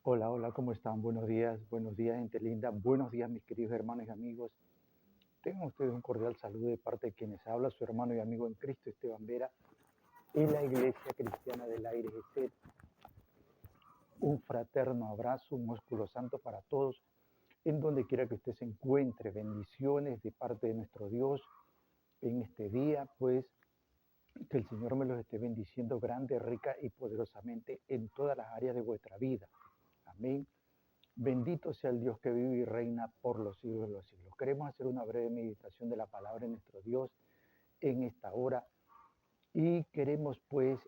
Hola, hola, ¿cómo están? Buenos días, gente linda, buenos días, mis queridos hermanos y amigos. Tengan ustedes un cordial saludo de parte de quienes habla su hermano y amigo en Cristo, Esteban Vera, en la Iglesia Cristiana del Aire GC. Un fraterno abrazo, un ósculo santo para todos, en donde quiera que usted se encuentre. Bendiciones de parte de nuestro Dios en este día, pues que el Señor me los esté bendiciendo grande, rica y poderosamente en todas las áreas de vuestra vida. Amén. Bendito sea el Dios que vive y reina por los siglos de los siglos. Queremos hacer una breve meditación de la palabra de nuestro Dios en esta hora y queremos pues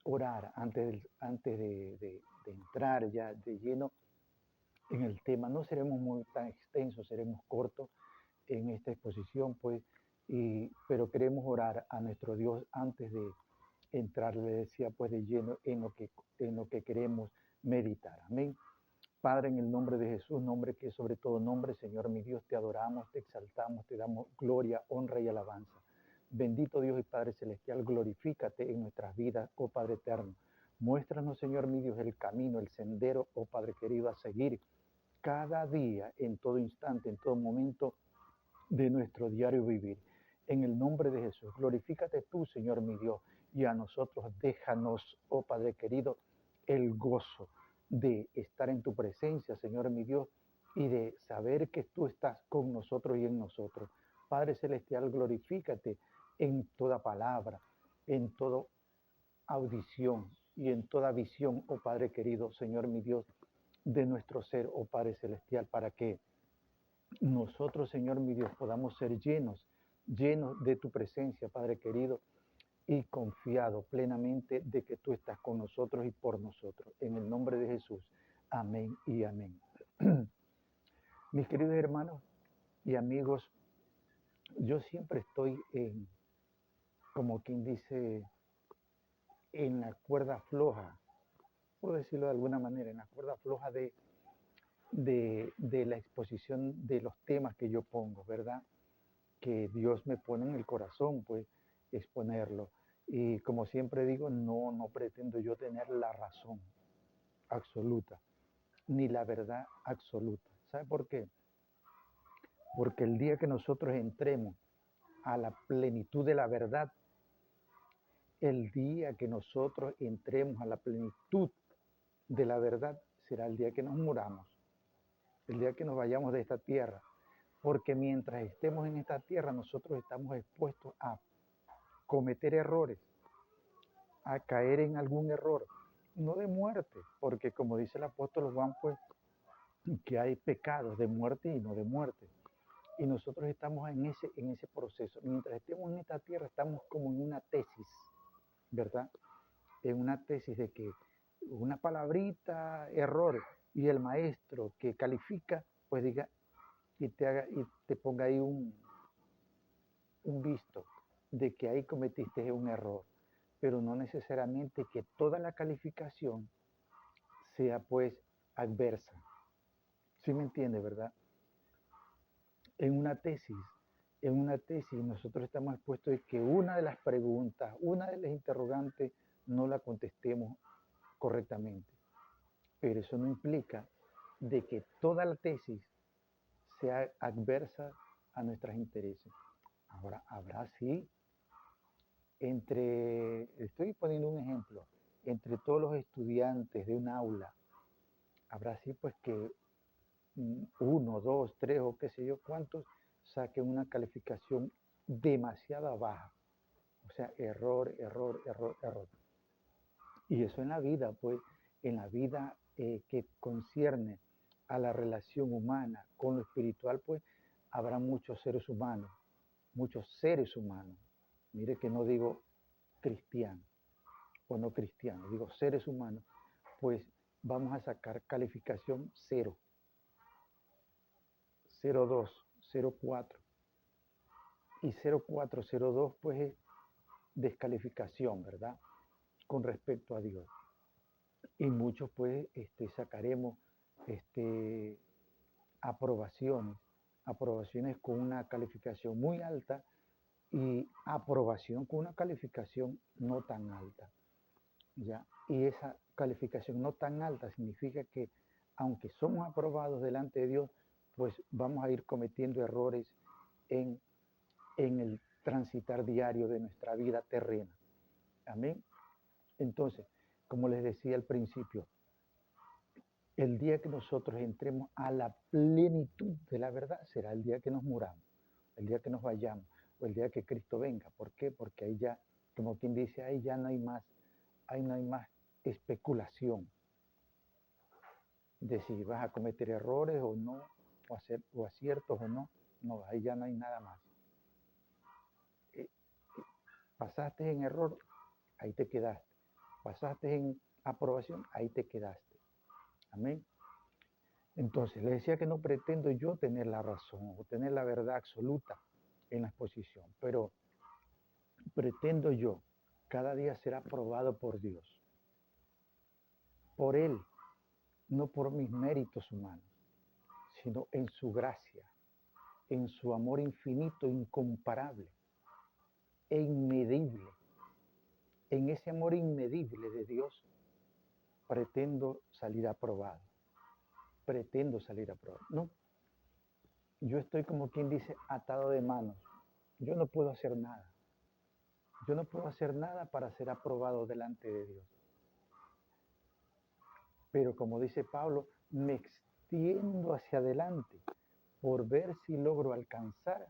orar antes de entrar ya de lleno en el tema. No seremos muy tan extensos, seremos cortos en esta exposición pues, pero queremos orar a nuestro Dios antes de entrar, le decía, pues de lleno en lo que queremos meditar. Amén. Padre, en el nombre de Jesús, nombre que es sobre todo nombre, Señor mi Dios, te adoramos, te exaltamos, te damos gloria, honra y alabanza. Bendito Dios y Padre Celestial, glorifícate en nuestras vidas, oh Padre eterno. Muéstranos, Señor mi Dios, el camino, el sendero, oh Padre querido, a seguir cada día, en todo instante, en todo momento de nuestro diario vivir. En el nombre de Jesús, glorifícate tú, Señor mi Dios, y a nosotros déjanos, oh Padre querido, el gozo de estar en tu presencia, Señor mi Dios, y de saber que tú estás con nosotros y en nosotros. Padre Celestial, glorifícate en toda palabra, en toda audición y en toda visión, oh Padre querido, Señor mi Dios, de nuestro ser, oh Padre Celestial, para que nosotros, Señor mi Dios, podamos ser llenos de tu presencia, Padre querido, y confiado plenamente de que tú estás con nosotros y por nosotros. En el nombre de Jesús. Amén y amén. Mis queridos hermanos y amigos, yo siempre estoy como quien dice, en la cuerda floja, por decirlo de alguna manera, en la cuerda floja de la exposición de los temas que yo pongo, ¿verdad? Que Dios me pone en el corazón, pues exponerlo. Y como siempre digo, no pretendo yo tener la razón absoluta, ni la verdad absoluta. ¿Sabe por qué? Porque el día que nosotros entremos a la plenitud de la verdad, el día que nosotros entremos a la plenitud de la verdad, será el día que nos muramos, el día que nos vayamos de esta tierra. Porque mientras estemos en esta tierra, nosotros estamos expuestos a cometer errores, a caer en algún error, no de muerte, porque como dice el apóstol Juan, pues que hay pecados de muerte y no de muerte. Y nosotros estamos en ese proceso. Mientras estemos en esta tierra, estamos como en una tesis, ¿verdad? En una tesis de que una palabrita, error, y el maestro que califica, pues diga, y te ponga ahí un visto de que ahí cometiste un error, pero no necesariamente que toda la calificación sea pues adversa. ¿Sí me entiende, verdad? En una tesis, nosotros estamos expuestos a que una de las preguntas, una de las interrogantes, no la contestemos correctamente. Pero eso no implica de que toda la tesis sea adversa a nuestros intereses. Ahora, habrá sí, estoy poniendo un ejemplo, entre todos los estudiantes de un aula, habrá sí pues que uno, dos, tres o qué sé yo cuántos saquen una calificación demasiado baja. O sea, error, error, error, error. Y eso en la vida, pues, en la vida que concierne a la relación humana con lo espiritual, pues, habrá muchos seres humanos. Mire que no digo cristiano o no cristiano, digo seres humanos, pues vamos a sacar calificación 0, 0,2, 0,4. Y 0,4, 0,2 pues es descalificación, ¿verdad? Con respecto a Dios. Y muchos pues sacaremos este, aprobaciones, aprobaciones con una calificación muy alta y aprobación con una calificación no tan alta. ¿ya? Y esa calificación no tan alta significa que aunque somos aprobados delante de Dios, pues vamos a ir cometiendo errores en, en el transitar diario de nuestra vida terrena. Amén. Entonces, como les decía al principio, el día que nosotros entremos a la plenitud de la verdad será el día que nos muramos, el día que nos vayamos o el día que Cristo venga. ¿Por qué? Porque ahí ya, como quien dice, ahí ya no hay más, ahí no hay más especulación de si vas a cometer errores o no, o aciertos o no. No, ahí ya no hay nada más. Eh, Pasaste en error, ahí te quedaste. Pasaste en aprobación, ahí te quedaste. Amén. Entonces, le decía que no pretendo yo tener la razón o tener la verdad absoluta en la exposición, pero pretendo yo cada día ser aprobado por Dios, por Él, no por mis méritos humanos, sino en su gracia, en su amor infinito, incomparable e inmedible. En ese amor inmedible de Dios, pretendo salir aprobado. Pretendo salir aprobado. No, yo estoy como quien dice atado de manos. Yo no puedo hacer nada. Yo no puedo hacer nada para ser aprobado delante de Dios. Pero como dice Pablo, me extiendo hacia adelante por ver si logro alcanzar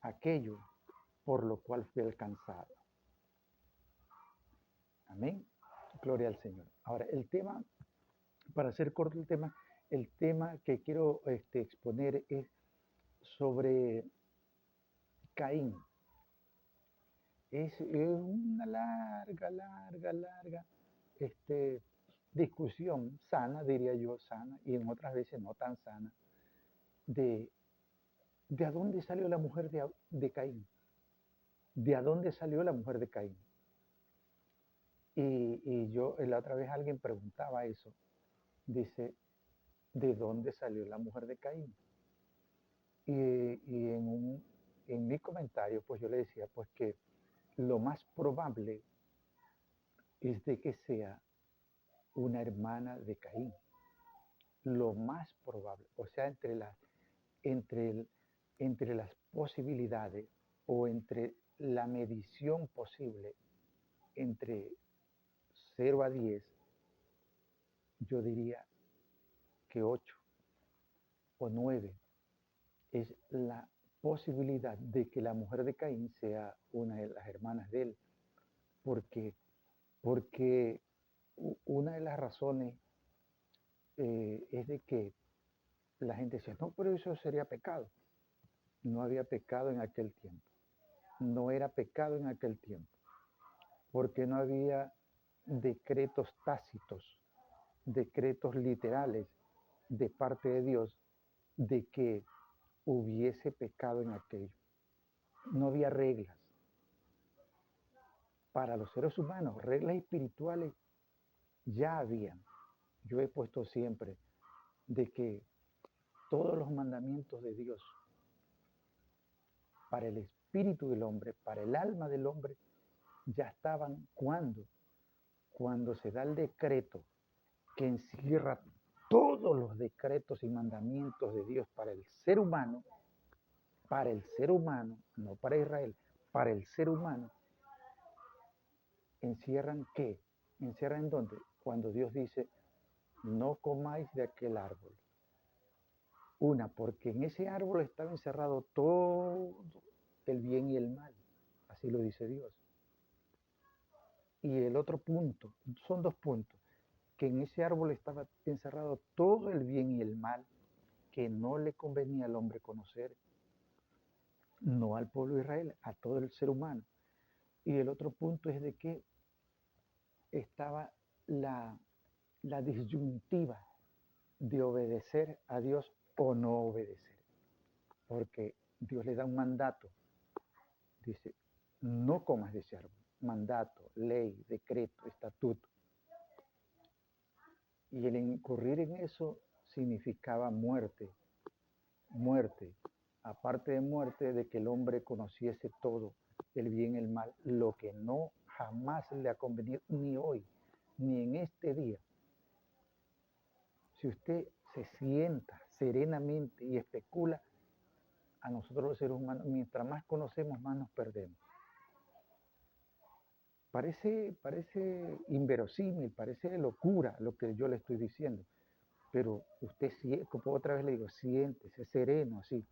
aquello por lo cual fui alcanzado. Amén. Gloria al Señor. Ahora, el tema, para hacer corto el tema que quiero exponer es sobre Caín. Es una larga discusión, sana, diría yo, sana, y en otras veces no tan sana, de a dónde salió la mujer de Caín. ¿De a dónde salió la mujer de Caín? Y yo, la otra vez alguien preguntaba eso. Dice, ¿de dónde salió la mujer de Caín? Y en mi comentario, pues yo le decía, pues que lo más probable es de que sea una hermana de Caín. Lo más probable, o sea, entre, entre las posibilidades o entre la medición posible entre 0 a 10, yo diría que 8 o 9 es la posibilidad de que la mujer de Caín sea una de las hermanas de él, porque, porque una de las razones es de que la gente decía, no, pero eso sería pecado. No había pecado en aquel tiempo. No era pecado en aquel tiempo, porque no había decretos tácitos, decretos literales de parte de Dios de que hubiese pecado en aquello. No había reglas. Para los seres humanos, reglas espirituales ya habían. Yo he puesto siempre de que todos los mandamientos de Dios para el espíritu del hombre, para el alma del hombre, ya estaban cuando se da el decreto que encierra todos los decretos y mandamientos de Dios para el ser humano, no para Israel, para el ser humano, ¿encierran qué? ¿Encierran en dónde? Cuando Dios dice, no comáis de aquel árbol. Una, porque en ese árbol estaba encerrado todo el bien y el mal. Así lo dice Dios. Y el otro punto, son dos puntos, que en ese árbol estaba encerrado todo el bien y el mal que no le convenía al hombre conocer, no al pueblo de Israel, a todo el ser humano. Y el otro punto es de que estaba la disyuntiva de obedecer a Dios o no obedecer. Porque Dios le da un mandato. Dice, no comas de ese árbol. Mandato, ley, decreto, estatuto. Y el incurrir en eso significaba muerte. Muerte. Aparte de muerte, de que el hombre conociese todo, el bien y el mal, lo que no jamás le ha convenido, ni hoy, ni en este día. Si usted se sienta serenamente y especula, a nosotros los seres humanos, mientras más conocemos, más nos perdemos. Parece inverosímil, parece locura lo que yo le estoy diciendo, pero usted, como otra vez le digo, siéntese sereno, así,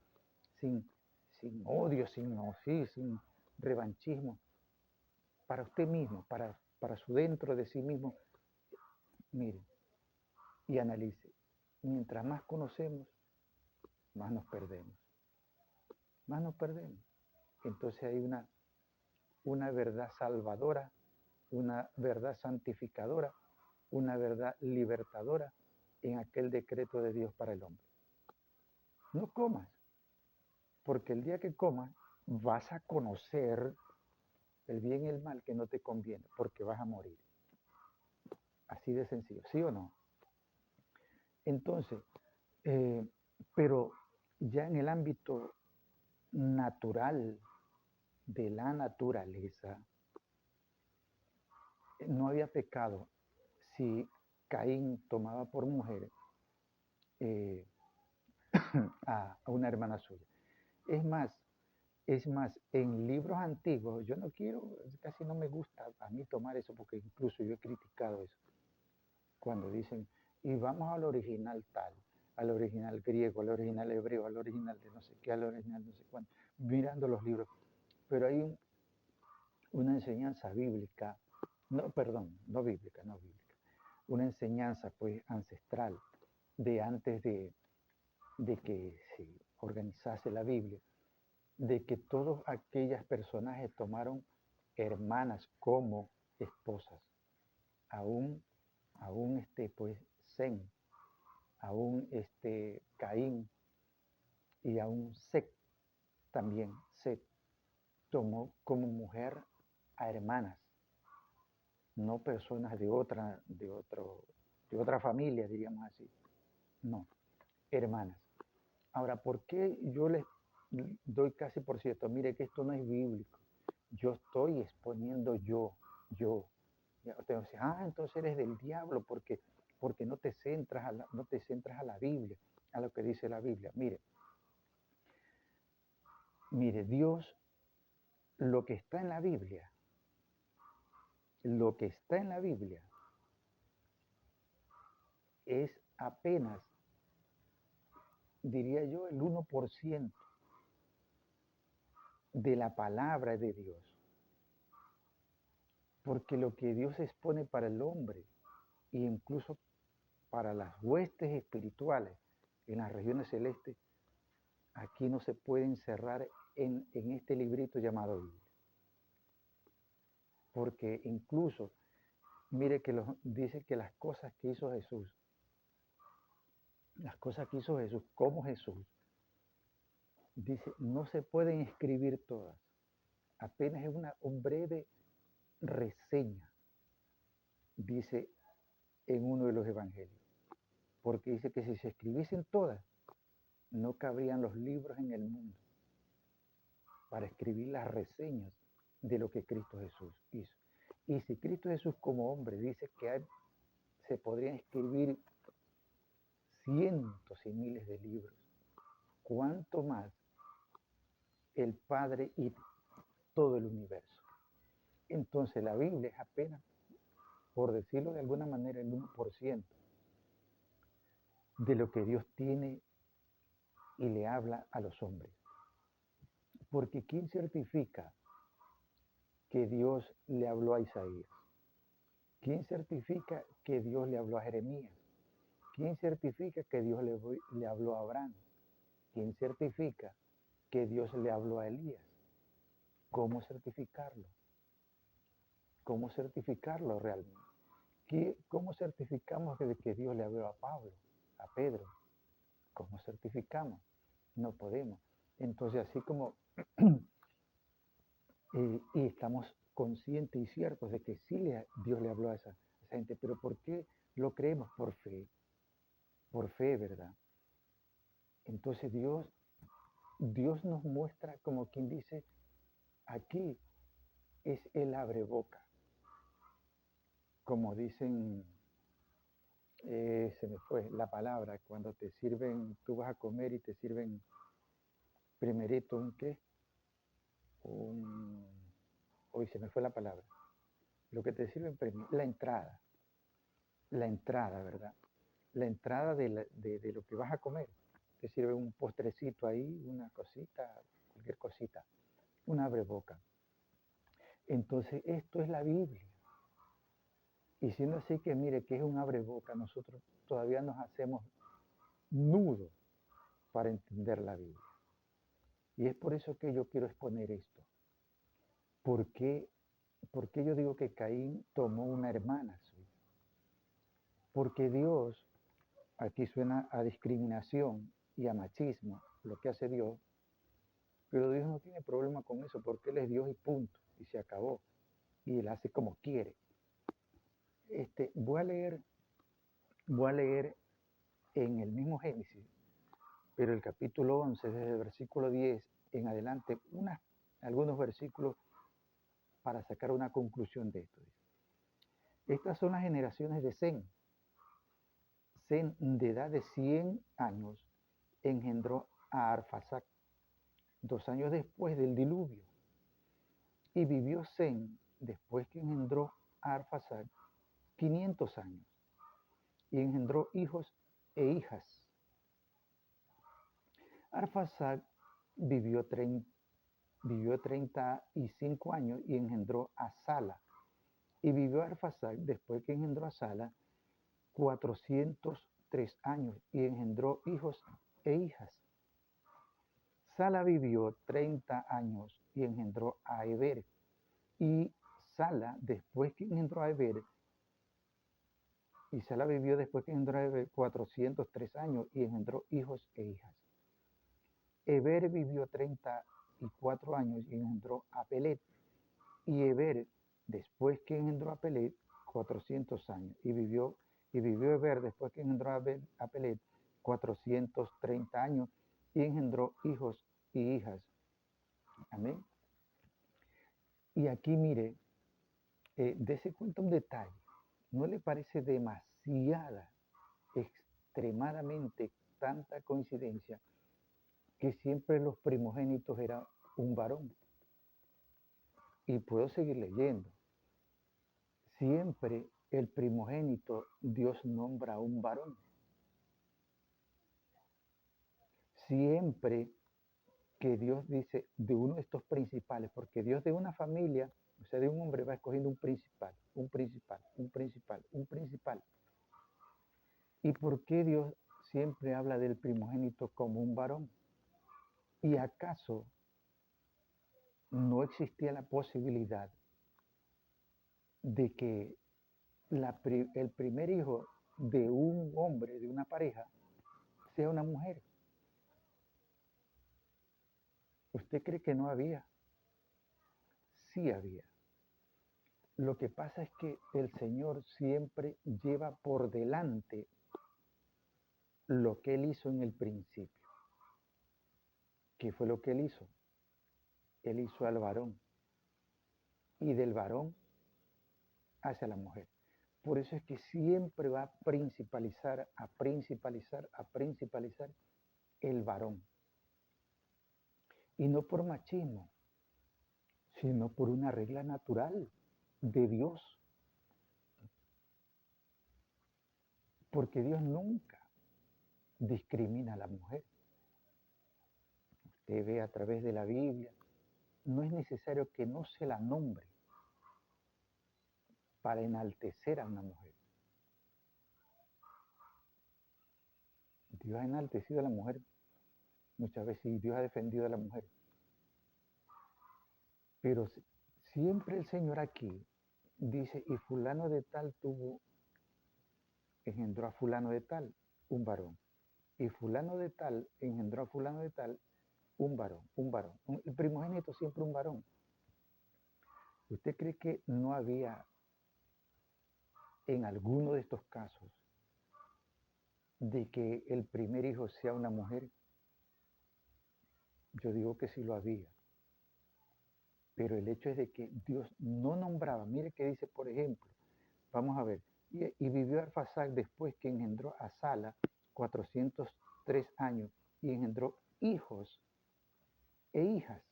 sin odio, sin revanchismo, para usted mismo, para su dentro de sí mismo. Mire y analice. Mientras más conocemos, más nos perdemos. Más nos perdemos. Entonces hay una verdad salvadora, una verdad santificadora, una verdad libertadora en aquel decreto de Dios para el hombre. No comas, porque el día que comas vas a conocer el bien y el mal que no te conviene, porque vas a morir. Así de sencillo, ¿sí o no? Entonces, pero ya en el ámbito natural de la naturaleza, no había pecado si Caín tomaba por mujer a una hermana suya. Es más, en libros antiguos, yo no quiero, casi no me gusta a mí tomar eso, porque incluso yo he criticado eso, cuando dicen, y vamos al original tal, al original griego, al original hebreo, al original de no sé qué, al original no sé cuánto, mirando los libros. Pero hay una enseñanza bíblica, no, perdón, no bíblica, una enseñanza pues ancestral de antes de que se organizase la Biblia, de que todos aquellos personajes tomaron hermanas como esposas, aún pues Sem, aún Caín y aún Set también, Set tomó como mujer a hermanas, no personas de otra familia, diríamos así, no, hermanas. Ahora, ¿por qué yo les doy casi por cierto? Mire que esto no es bíblico. Yo estoy exponiendo yo. Usted dice, entonces eres del diablo porque no te centras a la Biblia, a lo que dice la Biblia. Mire, Dios, lo que está en la Biblia, es apenas, diría yo, el 1% de la palabra de Dios. Porque lo que Dios expone para el hombre, e incluso para las huestes espirituales en las regiones celestes, aquí no se puede encerrar en este librito llamado Biblia. Porque incluso, mire que dice que las cosas que hizo Jesús, como Jesús, dice, no se pueden escribir todas. Apenas es una breve reseña, dice en uno de los evangelios. Porque dice que si se escribiesen todas, no cabrían los libros en el mundo para escribir las reseñas de lo que Cristo Jesús hizo. Y si Cristo Jesús como hombre dice que se podrían escribir cientos y miles de libros, ¿cuánto más el Padre y todo el universo? Entonces la Biblia es apenas, por decirlo de alguna manera, el 1% de lo que Dios tiene y le habla a los hombres. Porque ¿quién certifica que Dios le habló a Isaías? ¿Quién certifica que Dios le habló a Jeremías? ¿Quién certifica que Dios le habló a Abraham? ¿Quién certifica que Dios le habló a Elías? ¿Cómo certificarlo? ¿Cómo certificarlo realmente? ¿Cómo certificamos que Dios le habló a Pablo, a Pedro? ¿Cómo certificamos? No podemos. Entonces, así como y estamos conscientes y ciertos de que sí Dios le habló a esa gente, pero ¿por qué lo creemos? Por fe, ¿verdad? Entonces Dios nos muestra, como quien dice, aquí es el abreboca. como dicen, se me fue la palabra, cuando te sirven, tú vas a comer y te sirven primerito un qué, un, hoy se me fue la palabra, lo que te sirven primero, la entrada, ¿verdad? La entrada de lo que vas a comer. Te sirve un postrecito ahí, una cosita, cualquier cosita, un abreboca. Entonces, esto es la Biblia. Y siendo así que mire que es un abreboca, nosotros todavía nos hacemos nudos para entender la Biblia. Y es por eso que yo quiero exponer esto. ¿Por qué yo digo que Caín tomó una hermana suya? Porque Dios, aquí suena a discriminación y a machismo, lo que hace Dios, pero Dios no tiene problema con eso porque Él es Dios y punto, y se acabó. Y Él hace como quiere. Voy a leer en el mismo Génesis, pero el capítulo 11, desde el versículo 10 en adelante, algunos versículos para sacar una conclusión de esto. Estas son las generaciones de Sem. Sem, de edad de 100 años, engendró a Arfaxad 2 años después del diluvio. Y vivió Sem, después que engendró a Arfaxad, 500 años. Y engendró hijos e hijas. Arfaxad vivió 35 años y engendró a Sala. Y vivió Arfaxad, después que engendró a Sala, 403 años y engendró hijos e hijas. Sala vivió 30 años y engendró a Eber. Y Sala, después que engendró a Eber, y Sala vivió después que engendró a Eber 403 años y engendró hijos e hijas. Eber vivió 34 años y engendró a Pelet. Y Eber, después que engendró a Pelet, 400 años. Y vivió Eber, después que engendró a Pelet, 430 años y engendró hijos y hijas. Amén. Y aquí mire, dése cuenta un detalle. ¿No le parece demasiada, extremadamente tanta coincidencia que siempre los primogénitos eran un varón? Y puedo seguir leyendo. Siempre el primogénito Dios nombra a un varón. Siempre que Dios dice de uno de estos principales, porque Dios de una familia, o sea, de un hombre va escogiendo un principal, un principal, un principal, un principal. ¿Y por qué Dios siempre habla del primogénito como un varón? ¿Y acaso no existía la posibilidad de que el primer hijo de un hombre, de una pareja, sea una mujer? ¿Usted cree que no había? Sí había. Lo que pasa es que el Señor siempre lleva por delante lo que Él hizo en el principio. ¿Qué fue lo que Él hizo? Él hizo al varón y del varón hacia la mujer. Por eso es que siempre va a principalizar el varón. Y no por machismo, sino por una regla natural de Dios. Porque Dios nunca discrimina a la mujer. Usted ve a través de la Biblia, no es necesario que no se la nombre para enaltecer a una mujer. Dios ha enaltecido a la mujer muchas veces y Dios ha defendido a la mujer. Pero siempre el Señor aquí dice, y fulano de tal engendró a fulano de tal, un varón. Y fulano de tal engendró a fulano de tal, un varón, un varón. El primogénito siempre un varón. ¿Usted cree que no había en alguno de estos casos de que el primer hijo sea una mujer? Yo digo que sí lo había. Pero el hecho es de que Dios no nombraba. Mire que dice, por ejemplo, vamos a ver. Y vivió Arfaxad después que engendró a Sala 403 años y engendró hijos e hijas.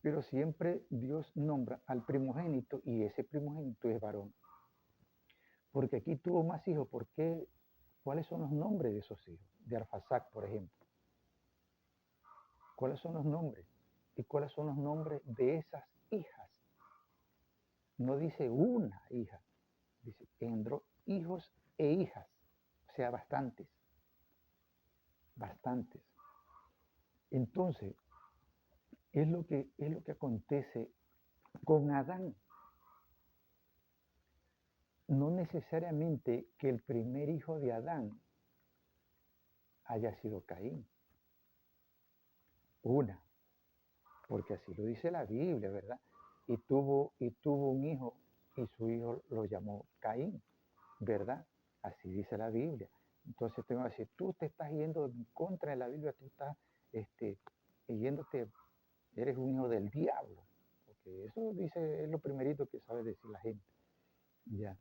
Pero siempre Dios nombra al primogénito y ese primogénito es varón. Porque aquí tuvo más hijos. ¿Por qué? ¿Cuáles son los nombres de esos hijos? De Arfaxad, por ejemplo. ¿Cuáles son los nombres? ¿Y cuáles son los nombres de esas hijas? No dice una hija, dice engendró hijos e hijas, o sea, bastantes, bastantes. Entonces, es lo que acontece con Adán. No necesariamente que el primer hijo de Adán haya sido Caín. Una, porque así lo dice la Biblia, ¿verdad? Y tuvo un hijo y su hijo lo llamó Caín, ¿verdad? Así dice la Biblia. Entonces tengo que decir, tú te estás yendo en contra de la Biblia, tú estás yéndote, eres un hijo del diablo. Porque eso dice, es lo primerito que sabe decir la gente. Ya.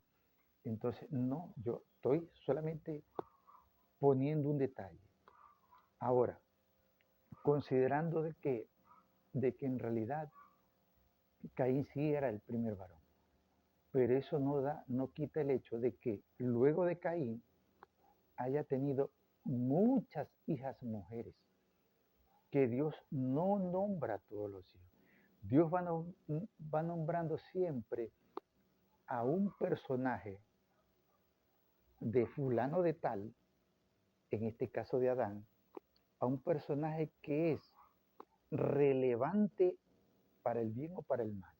Entonces, no, yo estoy solamente poniendo un detalle. Ahora, considerando de que en realidad Caín sí era el primer varón, pero eso no quita el hecho de que luego de Caín haya tenido muchas hijas mujeres, que Dios no nombra a todos los hijos. Dios va nombrando siempre a un personaje de fulano de tal, en este caso de Adán, a un personaje que es relevante para el bien o para el mal.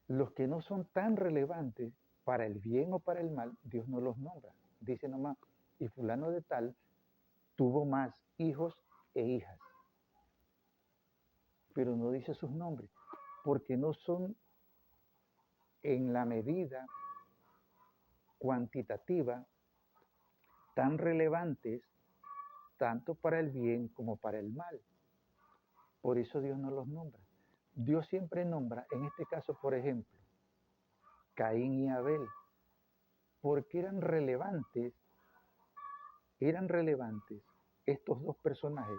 Los que no son tan relevantes para el bien o para el mal, Dios no los nombra. Dice nomás, y fulano de tal tuvo más hijos e hijas, pero no dice sus nombres, porque no son en la medida cuantitativa tan relevantes tanto para el bien como para el mal. Por eso Dios no los nombra. Dios siempre nombra, en este caso, por ejemplo, Caín y Abel, porque eran relevantes estos dos personajes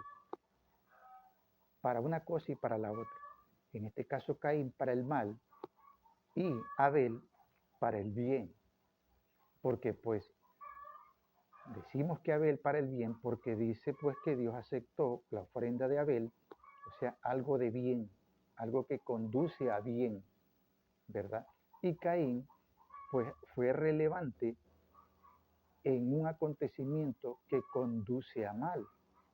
para una cosa y para la otra. En este caso, Caín para el mal y Abel para el bien. Porque pues decimos que Abel para el bien porque dice pues que Dios aceptó la ofrenda de Abel, o sea, algo de bien, algo que conduce a bien, ¿verdad? Y Caín pues fue relevante en un acontecimiento que conduce a mal,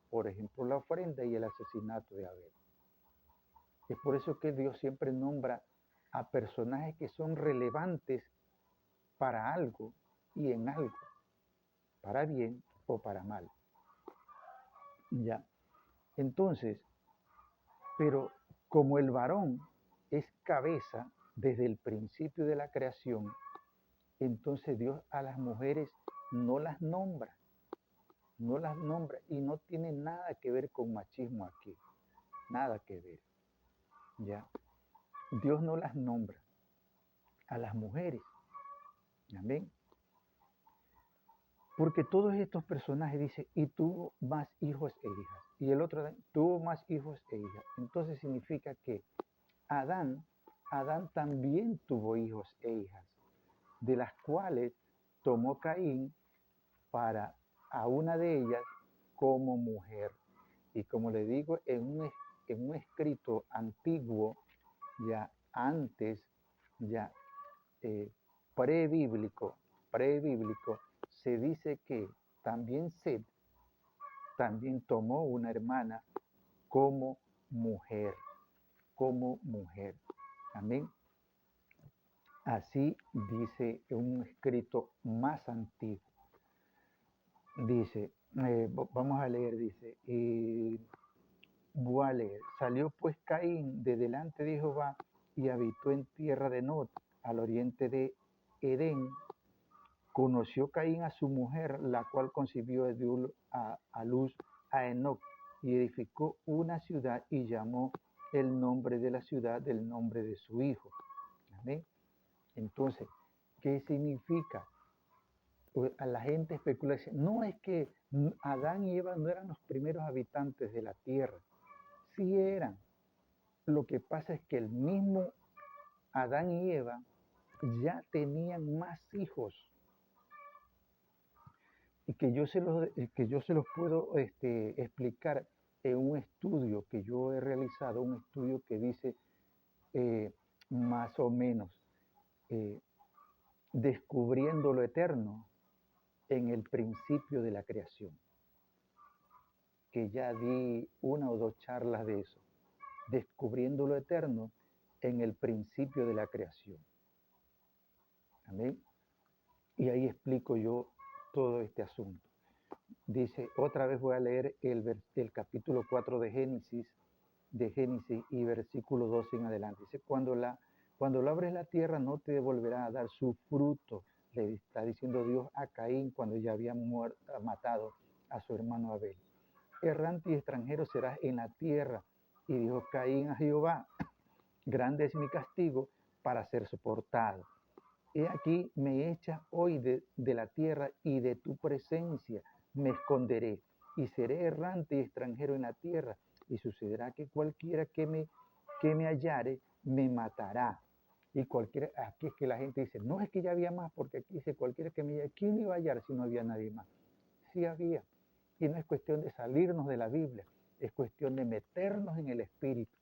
por ejemplo la ofrenda y el asesinato de Abel. Es por eso que Dios siempre nombra a personajes que son relevantes para algo y en algo, para bien o para mal. Ya. Entonces, pero como el varón es cabeza desde el principio de la creación, entonces Dios a las mujeres no las nombra, y no tiene nada que ver con machismo aquí, nada que ver. Ya. Dios no las nombra a las mujeres. Amén. Porque todos estos personajes dicen, y tuvo más hijos e hijas. Y el otro tuvo más hijos e hijas. Entonces significa que Adán también tuvo hijos e hijas, de las cuales tomó Caín para a una de ellas como mujer. Y como le digo, en un escrito antiguo, ya antes, ya prebíblico, se dice que también Seth también tomó una hermana como mujer, Amén. Así dice un escrito más antiguo. Dice, vamos a leer, dice, voy a leer, salió pues Caín de delante de Jehová y habitó en tierra de Nod, al oriente de Edén. Conoció Caín a su mujer, la cual concibió a luz a Enoc, y edificó una ciudad y llamó el nombre de la ciudad del nombre de su hijo. Entonces, ¿qué significa? Pues a la gente especula, dice, no es que Adán y Eva no eran los primeros habitantes de la tierra, sí eran. Lo que pasa es que el mismo Adán y Eva ya tenían más hijos y que yo se los puedo explicar en un estudio que yo he realizado, un estudio que dice eh, más o menos eh, descubriendo lo eterno en el principio de la creación, que ya di una o dos charlas de eso, descubriendo lo eterno en el principio de la creación. Amén. Y ahí explico yo todo este asunto. Dice, otra vez voy a leer el capítulo 4 de Génesis y versículo 12 en adelante. Dice, cuando labres la tierra no te volverá a dar su fruto, le está diciendo Dios a Caín cuando ya había matado a su hermano Abel. Errante y extranjero serás en la tierra. Y dijo Caín a Jehová, grande es mi castigo para ser soportado. He aquí me echas hoy de la tierra y de tu presencia me esconderé y seré errante y extranjero en la tierra y sucederá que cualquiera que me hallare me matará. Y cualquiera, aquí es que la gente dice, no es que ya había más, porque aquí dice cualquiera que me hallare, ¿quién iba a hallar si no había nadie más? Sí había. Y no es cuestión de salirnos de la Biblia, es cuestión de meternos en el Espíritu,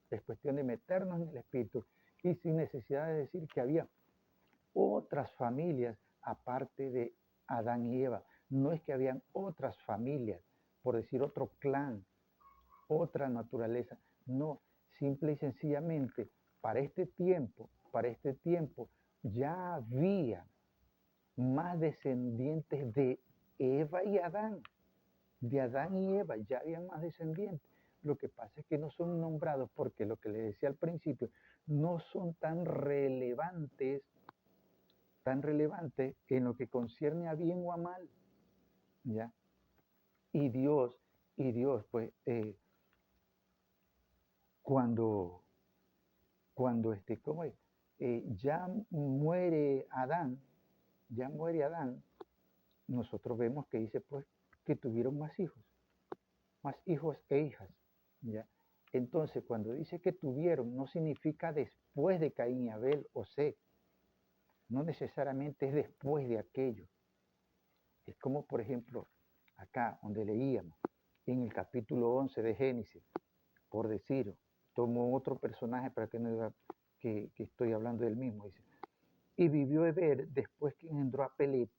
es cuestión de meternos en el Espíritu y sin necesidad de decir que había otras familias aparte de Adán y Eva. No es que habían otras familias, por decir otro clan, otra naturaleza. No, simple y sencillamente, para este tiempo ya había más descendientes de Eva y Adán. De Adán y Eva ya habían más descendientes. Lo que pasa es que no son nombrados porque lo que les decía al principio, no son tan relevante en lo que concierne a bien o a mal, ¿ya? Y Dios, pues, cuando, ¿cómo es? Ya muere Adán, nosotros vemos que dice, pues, que tuvieron más hijos e hijas, ¿ya? Entonces, cuando dice que tuvieron, no significa después de Caín y Abel o Set, no necesariamente es después de aquello. Es como, por ejemplo, acá donde leíamos, en el capítulo 11 de Génesis, por decir, tomo otro personaje para que no diga que estoy hablando del mismo, dice, y vivió Eber después que engendró a Pelet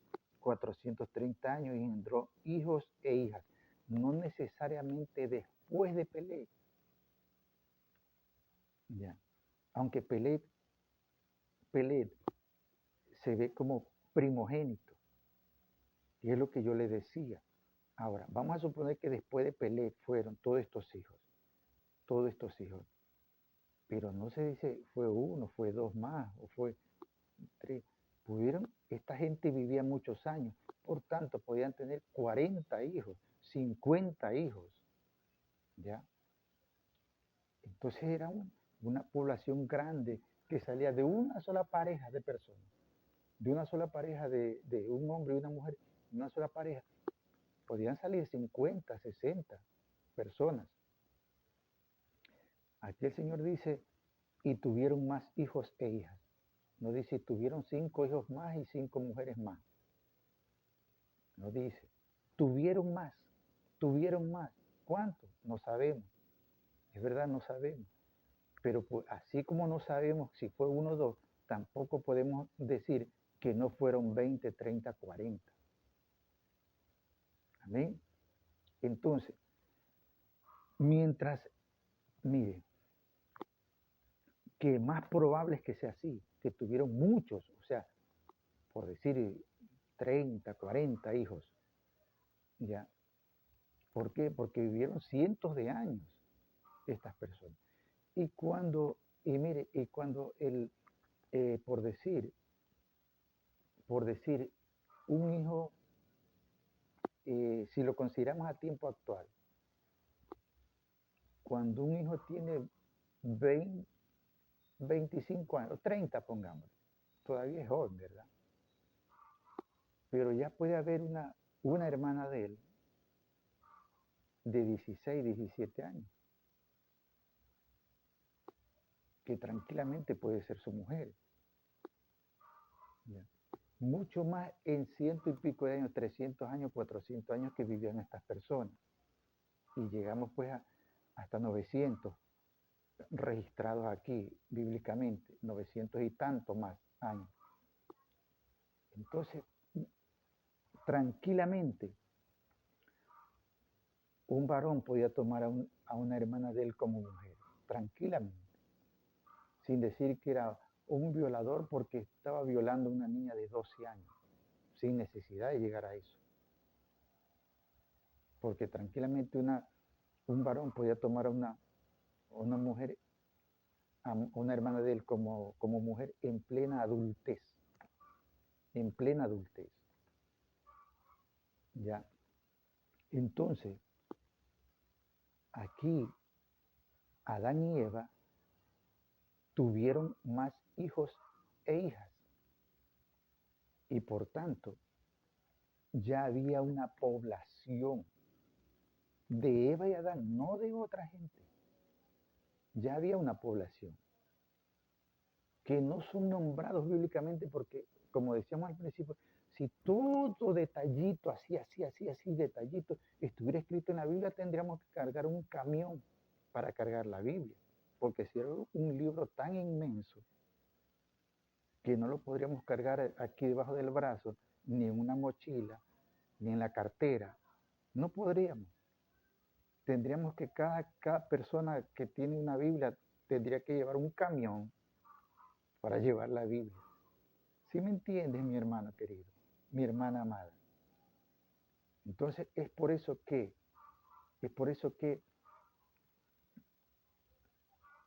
430 años y engendró hijos e hijas, no necesariamente después de Pelet, ya. Aunque Pelet se ve como primogénito, y es lo que yo le decía. Ahora, vamos a suponer que después de Pelet fueron todos estos hijos, pero no se dice fue uno, fue dos más, o fue tres. Esta gente vivía muchos años, por tanto podían tener 40 hijos, 50 hijos, ¿ya? Entonces era una población grande que salía de una sola pareja de personas, de una sola pareja de un hombre y una mujer, una sola pareja, podían salir 50, 60 personas. Aquí el Señor dice, y tuvieron más hijos e hijas. No dice, tuvieron 5 hijos más y 5 mujeres más. No dice, tuvieron más, tuvieron más. ¿Cuántos? No sabemos. Es verdad, no sabemos. Pero pues, así como no sabemos si fue uno o dos, tampoco podemos decir que no fueron 20, 30, 40. Amén. Entonces, mientras, mire, que más probable es que sea así, que tuvieron muchos, o sea, por decir 30, 40 hijos, ¿ya? ¿Por qué? Porque vivieron cientos de años estas personas. Y cuando, mire, y cuando por decir, un hijo, si lo consideramos a tiempo actual, cuando un hijo tiene 20, 25 años, 30 pongamos, todavía es joven, ¿verdad? Pero ya puede haber una hermana de él de 16, 17 años, que tranquilamente puede ser su mujer. ¿Ya? Mucho más en ciento y pico de años, 300 años, 400 años que vivían estas personas. Y llegamos pues hasta 900 registrados aquí bíblicamente, 900 y tanto más años. Entonces, tranquilamente, un varón podía tomar a una hermana de él como mujer, tranquilamente, sin decir que era un violador porque estaba violando a una niña de 12 años, sin necesidad de llegar a eso. Porque tranquilamente un varón podía tomar a una mujer, a una hermana de él como mujer en plena adultez. En plena adultez. ¿Ya? Entonces, aquí Adán y Eva tuvieron más hijos e hijas. Y por tanto, ya había una población de Eva y Adán, no de otra gente. Ya había una población que no son nombrados bíblicamente porque, como decíamos al principio, si todo detallito, así, detallito, estuviera escrito en la Biblia, tendríamos que cargar un camión para cargar la Biblia. Porque si era un libro tan inmenso que no lo podríamos cargar aquí debajo del brazo, ni en una mochila, ni en la cartera, no podríamos. Tendríamos que cada persona que tiene una Biblia tendría que llevar un camión para llevar la Biblia. ¿Sí me entiendes, mi hermano querido? Mi hermana amada. Entonces es por eso que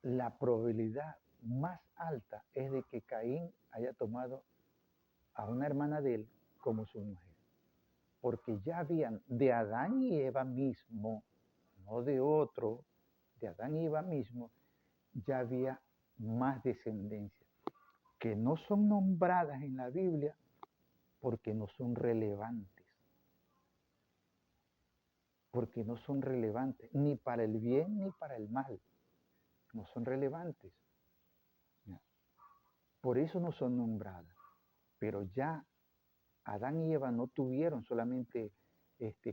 la probabilidad más alta es de que Caín haya tomado a una hermana de él como su mujer. Porque ya habían de Adán y Eva mismo, no de otro, de Adán y Eva mismo, ya había más descendencia, que no son nombradas en la Biblia porque no son relevantes. Porque no son relevantes, ni para el bien ni para el mal. No son relevantes. Por eso no son nombradas. Pero ya Adán y Eva no tuvieron solamente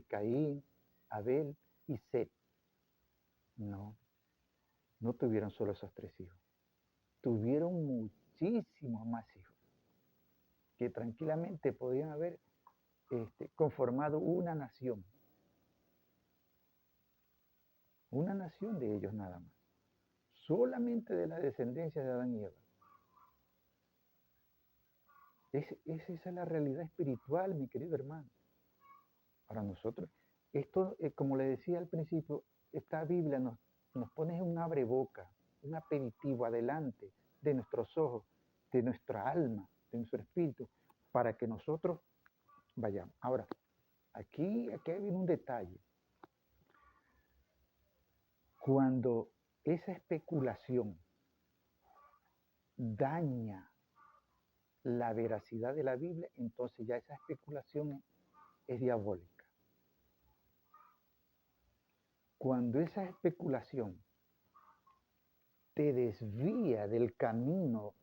Caín, Abel y Set. No tuvieron solo esos 3 hijos. Tuvieron muchísimos más hijos que tranquilamente podían haber conformado una nación. Una nación de ellos nada más. Solamente de la descendencia de Adán y Eva. Esa es la realidad espiritual, mi querido hermano. Para nosotros, esto, como le decía al principio, esta Biblia nos pone un abreboca, un aperitivo adelante de nuestros ojos, de nuestra alma, de nuestro espíritu, para que nosotros vayamos. Ahora, aquí viene un detalle. Cuando esa especulación daña la veracidad de la Biblia, entonces ya esa especulación es diabólica. Cuando esa especulación te desvía del camino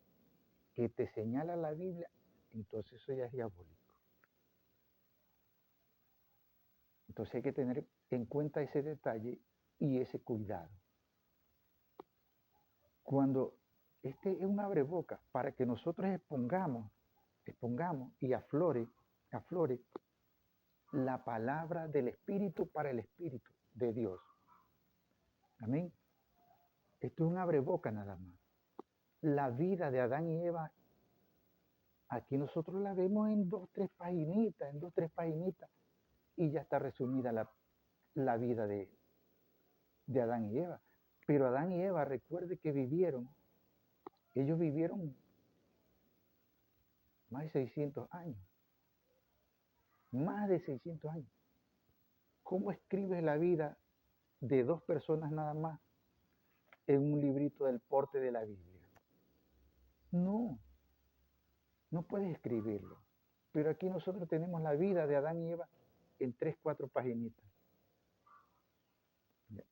que te señala la Biblia, entonces eso ya es diabólico. Entonces hay que tener en cuenta ese detalle y ese cuidado. Cuando este es un abreboca para que nosotros expongamos y aflore la palabra del Espíritu para el Espíritu de Dios. Amén. Esto es un abreboca nada más. La vida de Adán y Eva, aquí nosotros la vemos en 2, 3 paginitas, y ya está resumida la vida de Adán y Eva. Pero Adán y Eva, recuerde que ellos vivieron más de 600 años. Más de 600 años. ¿Cómo escribes la vida de 2 personas nada más en un librito del porte de la Biblia? No. No puedes escribirlo. Pero aquí nosotros tenemos la vida de Adán y Eva en 3, 4 paginitas.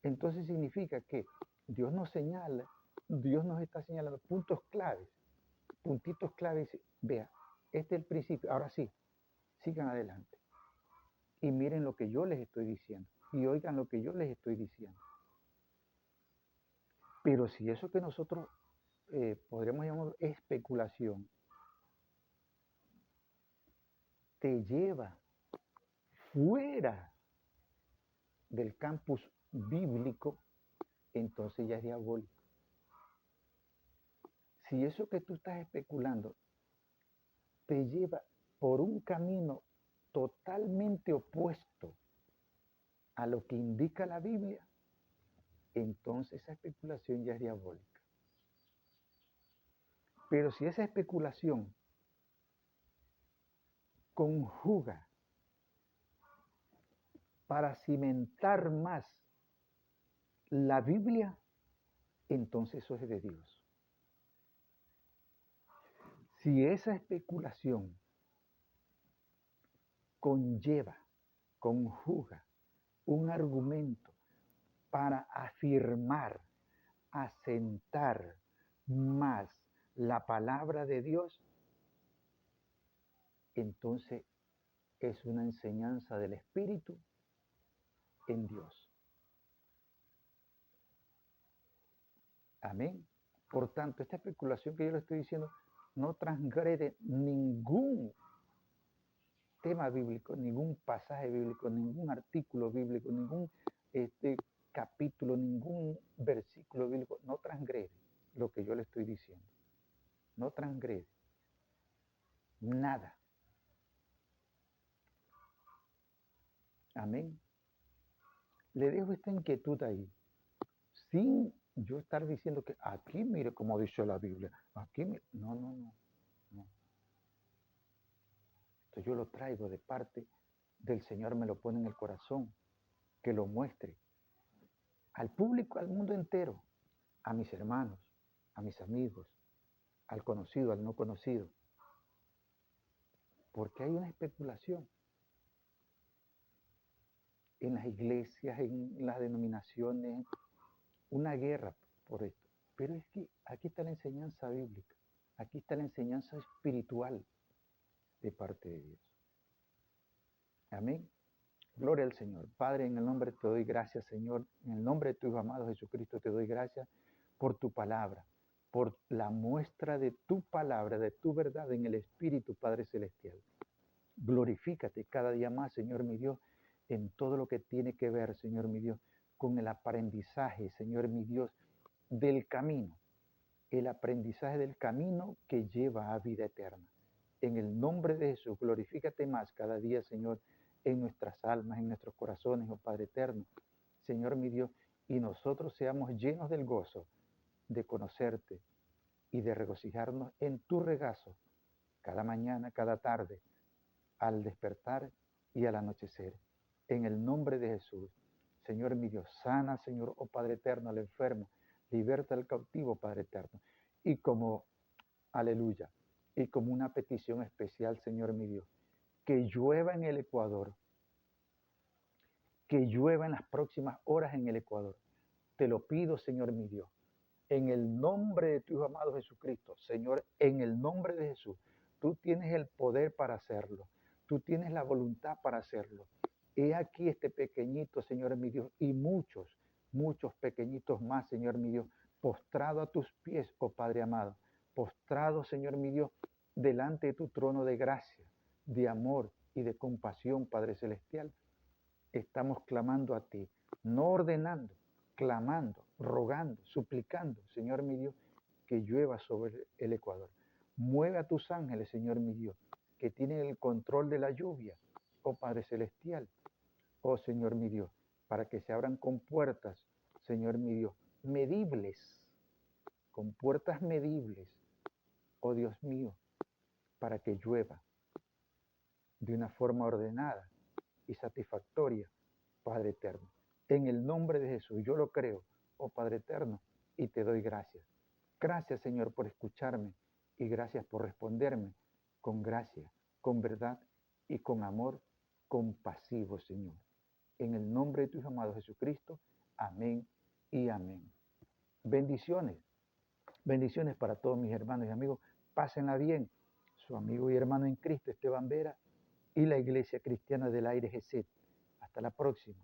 Entonces significa que Dios nos señala, Dios nos está señalando puntos claves, puntitos claves. Vea, este es el principio. Ahora sí, sigan adelante. Y miren lo que yo les estoy diciendo. Y oigan lo que yo les estoy diciendo. Pero si eso que nosotros podríamos llamar especulación, te lleva fuera del campus bíblico, entonces ya es diabólico. Si eso que tú estás especulando te lleva por un camino totalmente opuesto a lo que indica la Biblia, entonces esa especulación ya es diabólica. Pero si esa especulación conjuga para cimentar más la Biblia, entonces eso es de Dios. Si esa especulación conjuga un argumento para afirmar, asentar más la palabra de Dios, entonces es una enseñanza del Espíritu en Dios. Amén. Por tanto, esta especulación que yo le estoy diciendo no transgrede ningún tema bíblico, ningún pasaje bíblico, ningún artículo bíblico, ningún capítulo, ningún versículo bíblico, no transgrede lo que yo le estoy diciendo. No transgrede nada. Amén. Le dejo esta inquietud ahí, sin yo estar diciendo que aquí mire como dice la Biblia, aquí mire. No. Esto yo lo traigo de parte del Señor, me lo pone en el corazón, que lo muestre al público, al mundo entero, a mis hermanos, a mis amigos, al conocido, al no conocido. Porque hay una especulación en las iglesias, en las denominaciones, una guerra por esto. Pero es que aquí está la enseñanza bíblica, aquí está la enseñanza espiritual de parte de Dios. Amén. Gloria al Señor. Padre, en el nombre te doy gracias, Señor. En el nombre de tu Hijo amado Jesucristo te doy gracias por tu palabra, por la muestra de tu palabra, de tu verdad en el Espíritu, Padre Celestial. Glorifícate cada día más, Señor mi Dios, en todo lo que tiene que ver, Señor mi Dios, con el aprendizaje, Señor mi Dios, del camino. El aprendizaje del camino que lleva a vida eterna. En el nombre de Jesús, glorifícate más cada día, Señor, en nuestras almas, en nuestros corazones, oh Padre eterno. Señor mi Dios, y nosotros seamos llenos del gozo de conocerte y de regocijarnos en tu regazo, cada mañana, cada tarde, al despertar y al anochecer. En el nombre de Jesús, Señor mi Dios, sana, Señor, oh Padre eterno, al enfermo, liberta al cautivo, Padre eterno. Y como, aleluya, y como una petición especial, Señor mi Dios, que llueva en el Ecuador, que llueva en las próximas horas en el Ecuador. Te lo pido, Señor mi Dios, en el nombre de tu Hijo amado Jesucristo. Señor, en el nombre de Jesús, tú tienes el poder para hacerlo, tú tienes la voluntad para hacerlo. He aquí este pequeñito, Señor mi Dios, y muchos pequeñitos más, Señor mi Dios, postrado a tus pies, oh Padre amado, postrado, Señor mi Dios, delante de tu trono de gracia, de amor y de compasión, Padre Celestial. Estamos clamando a ti, no ordenando, clamando, rogando, suplicando, Señor mi Dios, que llueva sobre el Ecuador. Mueve a tus ángeles, Señor mi Dios, que tienen el control de la lluvia, oh Padre Celestial, oh Señor mi Dios, para que se abran compuertas, Señor mi Dios, medibles, compuertas medibles, oh Dios mío, para que llueva de una forma ordenada y satisfactoria, Padre eterno. En el nombre de Jesús, yo lo creo, oh Padre eterno, y te doy gracias. Gracias, Señor, por escucharme y gracias por responderme con gracia, con verdad y con amor compasivo, Señor. En el nombre de tu Hijo amado Jesucristo, amén y amén. Bendiciones, bendiciones para todos mis hermanos y amigos. Pásenla bien. Su amigo y hermano en Cristo, Esteban Vera, y la Iglesia Cristiana del Aire GESET. Hasta la próxima.